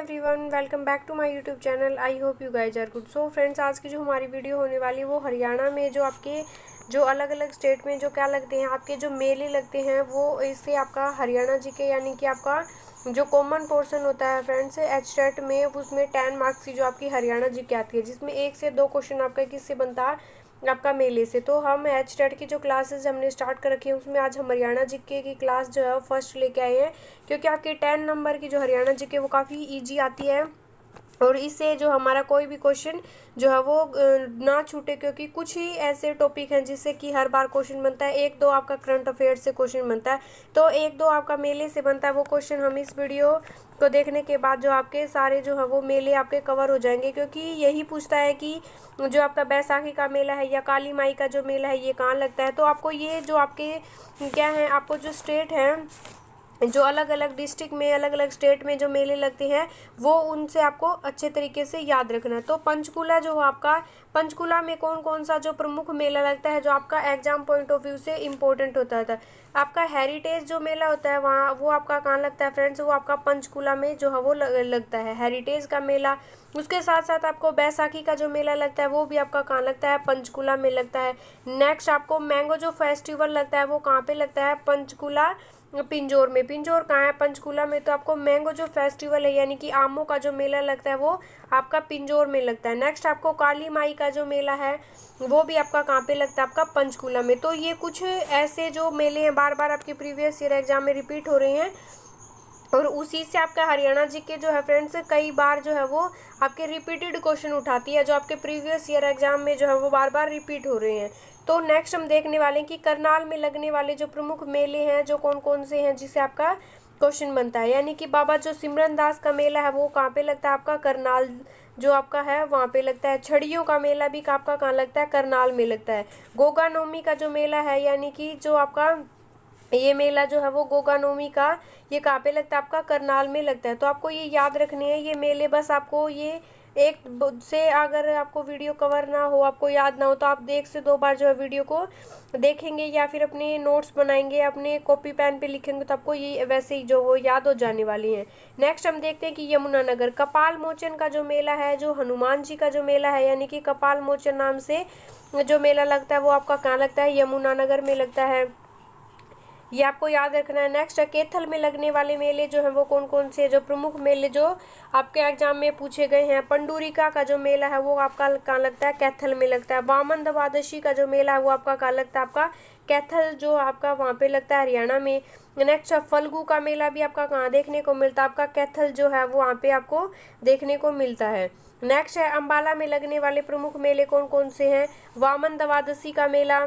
Everyone welcome back to my YouTube channel. I hope you guys are good. So friends, आज की जो हमारी video होने वाली है वो हरियाणा में जो आपके जो अलग अलग स्टेट में जो क्या लगते हैं, आपके जो मेले लगते हैं वो इससे आपका हरियाणा जी के यानी कि आपका जो कॉमन पोर्शन होता है फ्रेंड्स एचटेट में, उसमें 10 मार्क्स की जो आपकी हरियाणा जी की आती है, जिसमें 1 से 2 क्वेश्चन आपका किससे बनता है, आपका मेले से। तो हम एचटेट की जो क्लासेस हमने स्टार्ट कर रखी है उसमें आज हम हरियाणा जीके की क्लास जो है फर्स्ट लेके आए हैं, क्योंकि आपकी 10 नंबर की जो हरियाणा जीके वो काफ़ी इजी आती है और इससे जो हमारा कोई भी क्वेश्चन जो है वो ना छूटे, क्योंकि कुछ ही ऐसे टॉपिक हैं जिससे कि हर बार क्वेश्चन बनता है। 1-2 आपका करंट अफेयर्स से क्वेश्चन बनता है, तो 1-2 आपका मेले से बनता है। वो क्वेश्चन हम इस वीडियो को देखने के बाद जो आपके सारे जो है वो मेले आपके कवर हो जाएंगे, क्योंकि यही पूछता है कि जो आपका बैसाखी का मेला है या काली माई का जो मेला है ये कहाँ लगता है। तो आपको ये जो आपके क्या है, आपको जो स्टेट है, जो अलग अलग डिस्ट्रिक्ट में अलग अलग स्टेट में जो मेले लगते हैं वो उनसे आपको अच्छे तरीके से याद रखना है। तो पंचकुला जो आपका, पंचकुला में कौन कौन सा जो प्रमुख मेला लगता है जो आपका एग्जाम पॉइंट ऑफ व्यू से इम्पोर्टेंट होता था। आपका हेरिटेज जो मेला होता है वहाँ वो आपका कहाँ लगता है फ्रेंड्स, वो आपका पंचकुला में जो है वो लगता है हेरिटेज का मेला। उसके साथ साथ आपको बैसाखी का जो मेला लगता है वो भी आपका कहाँ लगता है, पंचकुला में लगता है। नेक्स्ट आपको मैंगो जो फेस्टिवल लगता है वो कहाँ पे लगता है, पंचकुला पिंजौर में। पिंजौर कहाँ है, पंचकुला में। तो आपको मैंगो जो फेस्टिवल है यानी कि आमों का जो मेला लगता है वो आपका पिंजौर में लगता है। नेक्स्ट आपको काली माई का जो मेला है वो भी आपका कहाँ पे लगता है, आपका पंचकुला में। तो ये कुछ ऐसे जो मेले हैं बार बार आपके प्रीवियस ईयर एग्जाम में रिपीट हो रहे हैं और उसी से आपका हरियाणा जी के जो है फ्रेंड्स कई बार जो है वो आपके रिपीटेड क्वेश्चन उठाती है, जो आपके प्रीवियस ईयर एग्जाम में जो है वो बार बार रिपीट हो रहे हैं। तो नेक्स्ट हम देखने वाले हैं कि करनाल में लगने वाले जो प्रमुख मेले हैं जो कौन कौन से हैं जिससे आपका क्वेश्चन बनता है। यानी कि बाबा जो सिमरन दास का मेला है वो कहाँ पे लगता है, आपका करनाल जो आपका है वहाँ पे लगता है। छड़ियों का मेला भी आपका कहाँ लगता है, करनाल में लगता है। गोगा नवमी का जो मेला है यानी कि जो आपका ये मेला जो है वो गोगा नवमी का ये कहाँ पे लगता है, आपका करनाल में लगता है। तो आपको ये याद रखने हैं ये मेले, बस आपको ये एक से अगर आपको वीडियो कवर ना हो, आपको याद ना हो, तो आप 1 से 2 बार जो है वीडियो को देखेंगे या फिर अपने नोट्स बनाएंगे, अपने कॉपी पेन पे लिखेंगे तो आपको ये वैसे ही जो वो याद हो जाने वाली हैं। नेक्स्ट हम देखते हैं कि यमुनानगर कपाल मोचन का जो मेला है, जो हनुमान जी का जो मेला है यानी कि कपाल मोचन नाम से जो मेला लगता है वो आपका कहाँ लगता है, यमुनानगर में लगता है। ये आपको याद रखना है। नेक्स्ट कैथल में लगने वाले मेले जो हैं वो कौन कौन से, जो प्रमुख मेले जो आपके एग्जाम में पूछे गए हैं। पंडूरिका का जो मेला है वो आपका कहाँ लगता है, कैथल में लगता है। वामन द्वादशी का जो मेला है वो आपका कहाँ लगता है, आपका कैथल जो आपका वहाँ पे लगता है हरियाणा में। नेक्स्ट फल्गु का मेला भी आपका कहाँ देखने को मिलता है, आपका कैथल जो है वो वहाँ पे आपको देखने को मिलता है। नेक्स्ट है अम्बाला में लगने वाले प्रमुख मेले कौन कौन से हैं। वामन द्वादशी का मेला,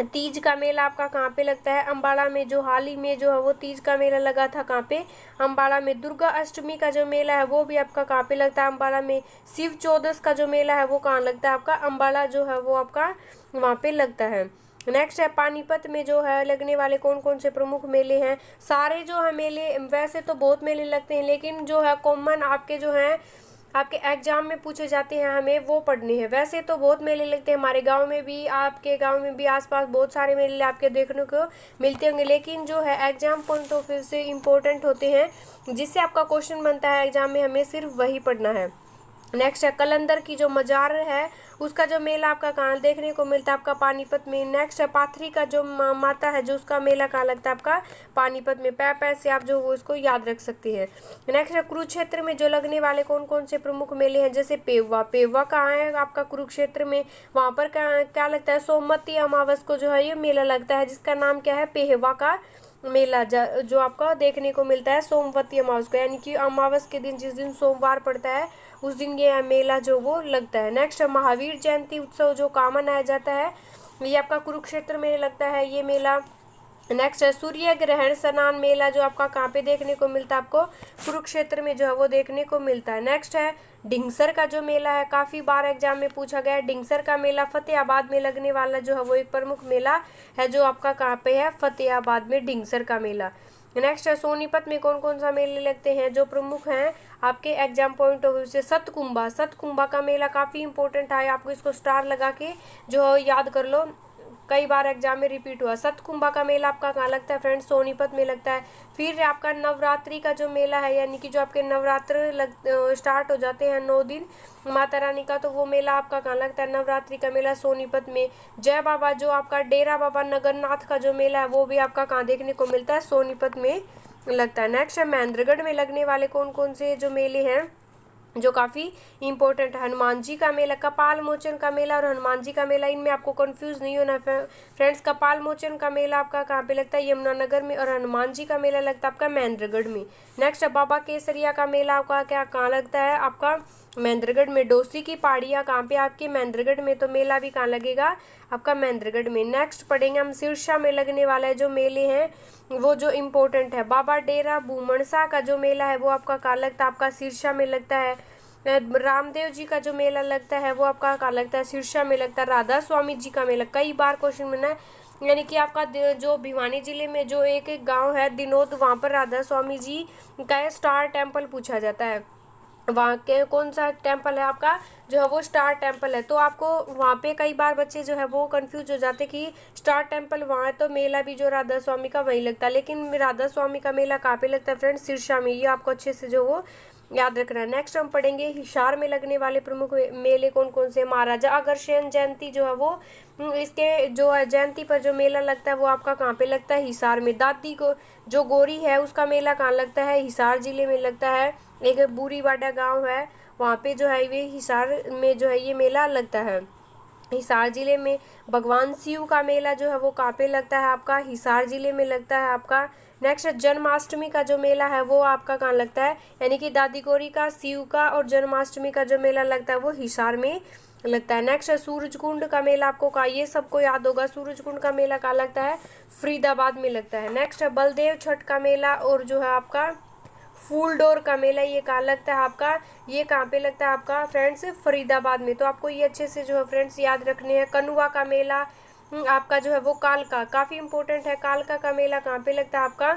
तीज का मेला आपका कहाँ पे लगता है, अम्बाड़ा में। जो हाल ही में जो है वो तीज का मेला लगा था कहाँ पे, अम्बाड़ा में। दुर्गा अष्टमी का जो मेला है वो भी आपका कहाँ पे लगता है, अम्बाड़ा में। शिव चौदस का जो मेला है वो कहाँ लगता है, आपका अम्बाड़ा जो है वो आपका वहाँ पे लगता है। नेक्स्ट है पानीपत में जो है लगने वाले कौन कौन से प्रमुख मेले हैं। सारे जो है मेले, वैसे तो बहुत मेले लगते हैं लेकिन जो है कॉमन आपके जो हैं आपके एग्जाम में पूछे जाते हैं हमें वो पढ़ने हैं। वैसे तो बहुत मेले लगते हैं, हमारे गांव में भी, आपके गांव में भी आसपास बहुत सारे मेले आपके देखने को मिलते होंगे, लेकिन जो है एग्जाम पॉइंट ऑफ व्यू से इम्पोर्टेंट होते हैं, जिससे आपका क्वेश्चन बनता है एग्जाम में, हमें सिर्फ वही पढ़ना है। नेक्स्ट है कलंदर की जो मजार है उसका जो मेला आपका कहाँ देखने को मिलता है, आपका पानीपत में। नेक्स्ट है पाथरी का जो माता है जो उसका मेला कहाँ लगता है, आपका पानीपत में। पै से आप जो वो उसको याद रख सकते हैं। नेक्स्ट है कुरुक्षेत्र में जो लगने वाले कौन कौन से प्रमुख मेले हैं, जैसे पेवा। पेवा कहाँ है आपका, कुरुक्षेत्र में। वहाँ पर क्या लगता है, सोमवती अमावस को जो है ये मेला लगता है, जिसका नाम क्या है, पेहवा का मेला, जो आपका देखने को मिलता है सोमवती अमावस को, यानी कि अमावस के दिन जिस दिन सोमवार पड़ता है उस दिन ये मेला जो वो लगता है। नेक्स्ट महावीर जयंती उत्सव जो कहाँ मनाया जाता है, ये आपका कुरुक्षेत्र में लगता है ये मेला। नेक्स्ट है सूर्य ग्रहण स्नान मेला जो आपका कहाँ पे देखने को मिलता है, आपको कुरुक्षेत्र में जो है वो देखने को मिलता है। नेक्स्ट है ढिंगसर का जो मेला है, काफ़ी बार एग्जाम में पूछा गया है। ढिंगसर का मेला फतेहाबाद में लगने वाला जो है वो एक प्रमुख मेला है, जो आपका कहाँ पे है, फतेहाबाद में ढिंगसर का मेला। नेक्स्ट है सोनीपत में कौन कौन सा मेले लगते हैं जो प्रमुख हैं आपके एग्जाम पॉइंट ऑफ व्यू से। सतकुंभा का मेला काफ़ी इंपॉर्टेंट है, आपको इसको स्टार लगा के जो याद कर लो। कई बार एग्जाम में रिपीट हुआ। सतकुंभा का मेला आपका कहाँ लगता है फ्रेंड्स? सोनीपत में लगता है। फिर आपका नवरात्रि का जो मेला है, यानी कि जो आपके नवरात्र स्टार्ट हो जाते हैं 9 दिन माता रानी का, तो वो मेला आपका कहाँ लगता है? नवरात्रि का मेला सोनीपत में। जय बाबा जो आपका डेरा बाबा नगरनाथ का जो मेला है वो भी आपका कहाँ देखने को मिलता है? सोनीपत में लगता है। नेक्स्ट है महेंद्रगढ़ में लगने वाले कौन कौन से जो मेले हैं जो काफ़ी इंपॉर्टेंट है? हनुमान जी का मेला, कपाल मोचन का मेला और हनुमान जी का मेला, इनमें आपको कंफ्यूज नहीं होना फ्रेंड्स। कपाल मोचन का मेला आपका कहाँ पे लगता है? यमुनानगर में। और हनुमान जी का मेला लगता है आपका महेंद्रगढ़ में। नेक्स्ट है बाबा केसरिया का मेला आपका क्या कहाँ लगता है? आपका महेंद्रगढ़ में। डोसी की पहाड़ियाँ कहाँ पे? आपके महेंद्रगढ़ में। तो मेला भी कहाँ लगेगा? आपका महेंद्रगढ़ में। नेक्स्ट पढ़ेंगे हम सिरसा में लगने वाला है जो मेले हैं वो जो इम्पोर्टेंट है। बाबा डेरा भूमणसा का जो मेला है वो आपका कहाँ लगता है? आपका सिरसा में लगता है। रामदेव जी का जो मेला लगता है वो आपका कहाँ लगता है? सिरसा में लगता है। राधा स्वामी जी का मेला, कई बार क्वेश्चन बना है, यानी कि आपका जो भिवानी जिले में जो एक गांव है दिनोद, वहाँ पर राधा स्वामी जी का स्टार टेम्पल पूछा जाता है। वहाँ के कौन सा टेम्पल है आपका? जो है वो स्टार टेम्पल है। तो आपको वहाँ पे कई बार बच्चे जो है वो कंफ्यूज हो जाते कि स्टार टेम्पल वहाँ है तो मेला भी जो राधा स्वामी का वहीं लगता है, लेकिन राधा स्वामी का मेला कहाँ पे लगता है फ्रेंड्स? सिरसा में। ये आपको अच्छे से जो वो याद रखना है। नेक्स्ट हम पढ़ेंगे हिसार में लगने वाले प्रमुख मेले कौन कौन से? महाराजा अग्रसेन जयंती जो है वो इसके जो है जयंती पर जो मेला लगता है वो आपका कहाँ पे लगता है? हिसार में। दादी को जो गोरी है उसका मेला कहाँ लगता है? हिसार जिले में लगता है। एक बूरीवाडा गांव है वहाँ पे जो है ये हिसार में जो है ये मेला लगता है, हिसार जिले में। भगवान शिव का मेला जो है वो कहाँ पे लगता है? आपका हिसार जिले में लगता है आपका। नेक्स्ट जन्माष्टमी का जो मेला है वो आपका कहाँ लगता है? यानी कि दादी गौरी का, शिव का और जन्माष्टमी का जो मेला लगता है वो हिसार में लगता है। नेक्स्ट सूरजकुंड का मेला आपको कहाँ, ये सबको याद होगा, सूरजकुंड का मेला कहाँ लगता है? फरीदाबाद में लगता है। नेक्स्ट है बलदेव छठ का मेला और जो है आपका फूलडोर का मेला, ये कहाँ लगता है आपका? ये कहाँ पे लगता है आपका फ्रेंड्स? फरीदाबाद में। तो आपको ये अच्छे से जो है फ्रेंड्स याद रखने हैं। कनुआ का मेला आपका जो है वो कालका, काफ़ी इंपॉर्टेंट है। कालका का मेला कहाँ पे लगता है आपका?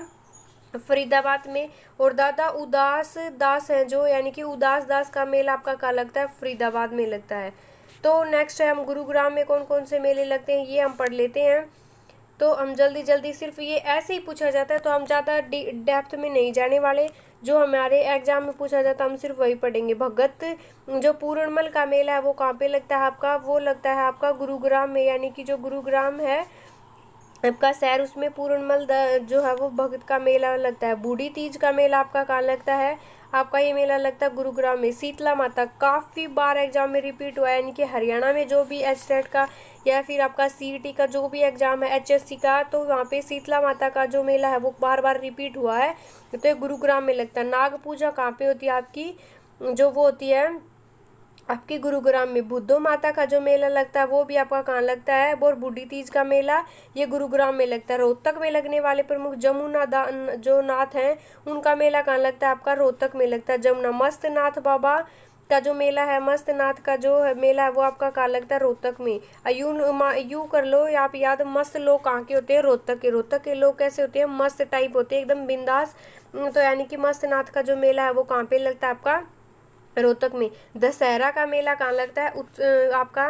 फरीदाबाद में। और दादा उदास दास हैं जो, यानी कि उदास दास का मेला आपका कहाँ लगता है? फरीदाबाद में लगता है। तो नेक्स्ट है हम गुरुग्राम में कौन कौन से मेले लगते हैं ये हम पढ़ लेते हैं। तो हम जल्दी जल्दी, सिर्फ ये ऐसे ही पूछा जाता है तो हम ज़्यादा डेप्थ में नहीं जाने वाले। जो हमारे एग्जाम में पूछा जाता है हम सिर्फ वही पढ़ेंगे। भगत जो पूर्णमल का मेला है वो कहाँ पे लगता है आपका? वो लगता है आपका गुरुग्राम में, यानी कि जो गुरुग्राम है आपका शहर उसमें पूर्णमल जो है वो भगत का मेला लगता है। बूढ़ी तीज का मेला आपका कहाँ लगता है? आपका ये मेला लगता है गुरुग्राम में। शीतला माता काफ़ी बार एग्जाम में रिपीट हुआ है, यानी कि हरियाणा में जो भी एचटेट का या फिर आपका सीईटी का जो भी एग्जाम है एचएससी का, तो वहाँ पे शीतला माता का जो मेला है वो बार बार रिपीट हुआ है, तो ये गुरुग्राम में लगता है। नाग पूजा कहाँ पे होती है आपकी? जो वो होती है आपके गुरुग्राम में। बुद्धो माता का जो मेला लगता है वो भी आपका कहाँ लगता है? और बूढ़ी तीज का मेला ये गुरुग्राम में लगता है। रोहतक में लगने वाले प्रमुख जमुना जो नाथ हैं उनका मेला कहाँ लगता है आपका? रोहतक में लगता है। जमुना मस्त नाथ बाबा का जो मेला है, मस्त नाथ का जो मेला है वो आपका कहाँ लगता है? रोहतक में। यू कर लो आप याद, मस्त लोग कहाँ के होते हैं? रोहतक के। रोहतक के लोग कैसे होते हैं? मस्त टाइप होते हैं, एकदम बिंदास। तो यानी कि मस्त नाथ का जो मेला है वो कहाँ पे लगता है आपका? रोहतक में। दशहरा का मेला कहाँ लगता है? आपका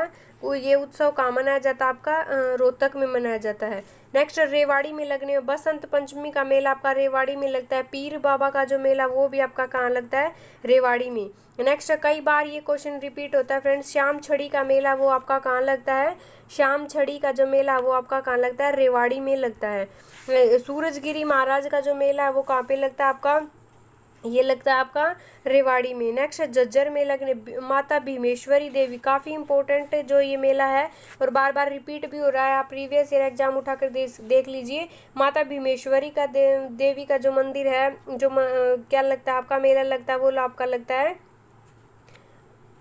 ये उत्सव कहाँ मनाया जाता है आपका? रोहतक में मनाया जाता है। नेक्स्ट रेवाड़ी में लगने में बसंत पंचमी का मेला आपका रेवाड़ी में लगता है। पीर बाबा का जो मेला वो भी आपका कहाँ लगता है? रेवाड़ी में। नेक्स्ट कई बार ये क्वेश्चन रिपीट होता है फ्रेंड्स, श्याम छड़ी का मेला वो आपका कहाँ लगता है? श्याम छड़ी का जो मेला वो आपका कहाँ लगता है? रेवाड़ी में लगता है। सूरजगिरी महाराज का जो मेला है वो कहाँ पे लगता है आपका? ये लगता है आपका रेवाड़ी में। नेक्स्ट झज्जर में लगने माता भीमेश्वरी देवी, काफ़ी इंपॉर्टेंट जो ये मेला है और बार बार रिपीट भी हो रहा है, आप प्रीवियस ईयर एग्जाम उठाकर देख लीजिए। माता भीमेश्वरी का देवी का जो मंदिर है जो क्या लगता है आपका? मेला लगता है वो आपका लगता है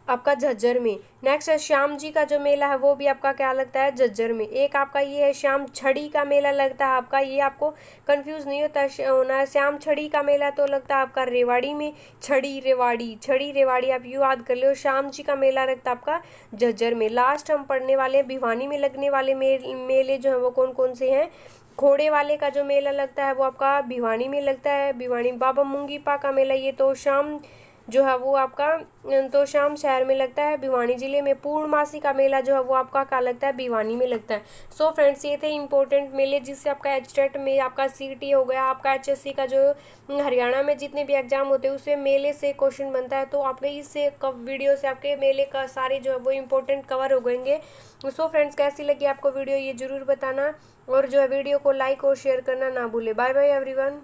आपका झज्जर में। नेक्स्ट है श्याम जी का जो मेला है वो भी आपका क्या लगता है? झज्जर में। एक आपका ये है श्याम छड़ी का मेला लगता है आपका, ये आपको कंफ्यूज नहीं होना है। श्याम छड़ी का मेला तो लगता है आपका रेवाड़ी में। छड़ी रेवाड़ी, छड़ी रेवाड़ी आप यूँ याद कर लो। श्याम जी का मेला लगता है आपका झज्जर में। लास्ट हम पढ़ने वाले हैं भिवानी में लगने वाले मेले जो है वो कौन कौन से हैं। घोड़े वाले का जो मेला लगता है वो आपका भिवानी में लगता है। भिवानी। बाबा मुंगीपा का मेला ये तो शाम जो है वो आपका तो शाम शहर में लगता है भिवानी जिले में। पूर्णमासी का मेला जो है वो आपका क्या लगता है, भिवानी में लगता है। सो फ्रेंड्स ये थे इंपॉर्टेंट मेले जिससे आपका एचटेट में, आपका सीईटी हो गया, आपका एचएससी का जो हरियाणा में जितने भी एग्जाम होते हैं उससे मेले से क्वेश्चन बनता है। तो आपके इस वीडियो से आपके मेले का सारे जो है वो इंपॉर्टेंट कवर हो गएंगे। सो फ्रेंड्स कैसी लगी आपको वीडियो ये ज़रूर बताना, और जो है वीडियो को लाइक और शेयर करना ना भूले। Bye bye everyone.